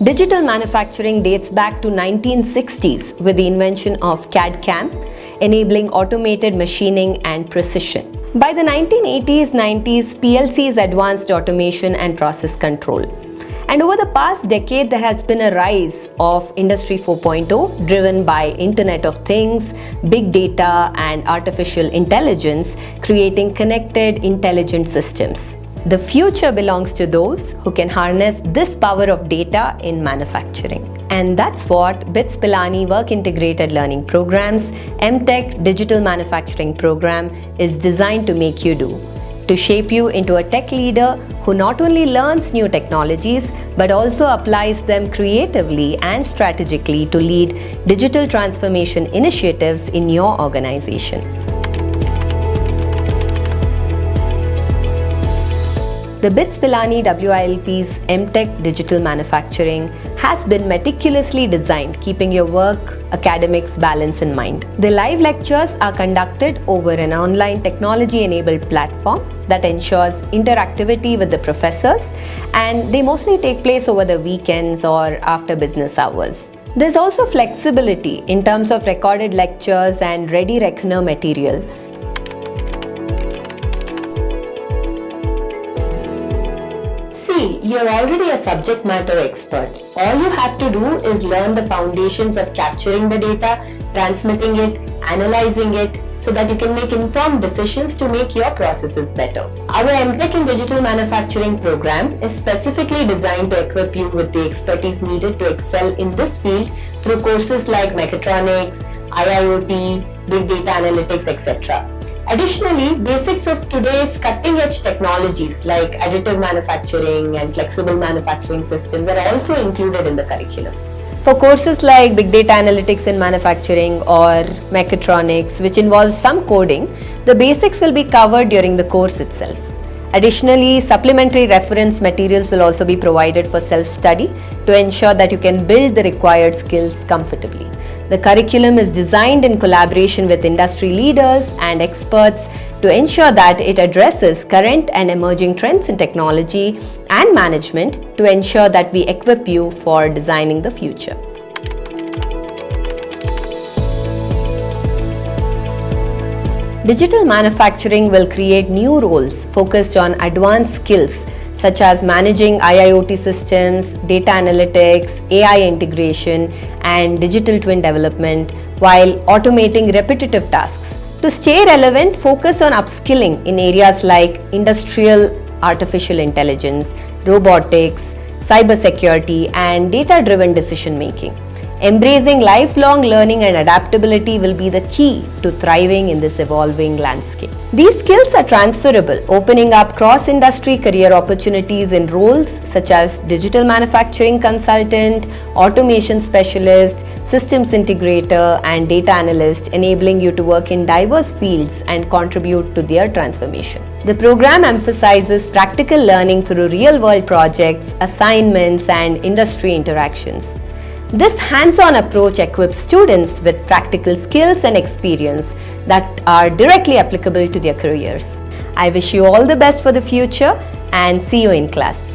Digital manufacturing dates back to 1960s with the invention of CAD/CAM, enabling automated machining and precision. By the 1980s-90s, PLCs advanced automation and process control. And over the past decade, there has been a rise of Industry 4.0 driven by Internet of Things, big data, and artificial intelligence, creating connected, intelligent systems. The future belongs to those who can harness this power of data in manufacturing. And that's what BITS Pilani Work Integrated Learning Program's M.Tech Digital Manufacturing Program is designed to make you do. To shape you into a tech leader who not only learns new technologies but also applies them creatively and strategically to lead digital transformation initiatives in your organization. The BITS Pilani WILP's M.Tech Digital Manufacturing has been meticulously designed, keeping your work academics balance in mind. The live lectures are conducted over an online technology-enabled platform that ensures interactivity with the professors, and they mostly take place over the weekends or after business hours. There's also flexibility in terms of recorded lectures and ready reckoner material. You're already a subject matter expert. All you have to do is learn the foundations of capturing the data, transmitting it, analyzing it, so that you can make informed decisions to make your processes better. Our M.Tech in Digital Manufacturing program is specifically designed to equip you with the expertise needed to excel in this field through courses like Mechatronics, IIoT, Big Data Analytics, etc. Additionally, basics of today's cutting-edge technologies like additive manufacturing and flexible manufacturing systems are also included in the curriculum. For courses like Big Data Analytics in Manufacturing or Mechatronics, which involves some coding, the basics will be covered during the course itself. Additionally, supplementary reference materials will also be provided for self-study to ensure that you can build the required skills comfortably. The curriculum is designed in collaboration with industry leaders and experts to ensure that it addresses current and emerging trends in technology and management to ensure that we equip you for designing the future. Digital manufacturing will create new roles focused on advanced skills such as managing IIoT systems, data analytics, AI integration, and digital twin development, while automating repetitive tasks. To stay relevant, focus on upskilling in areas like industrial artificial intelligence, robotics, cybersecurity, and data-driven decision-making. Embracing lifelong learning and adaptability will be the key to thriving in this evolving landscape. These skills are transferable, opening up cross-industry career opportunities in roles such as digital manufacturing consultant, automation specialist, systems integrator, and data analyst, enabling you to work in diverse fields and contribute to their transformation. The program emphasizes practical learning through real-world projects, assignments, and industry interactions. This hands-on approach equips students with practical skills and experience that are directly applicable to their careers. I wish you all the best for the future and see you in class.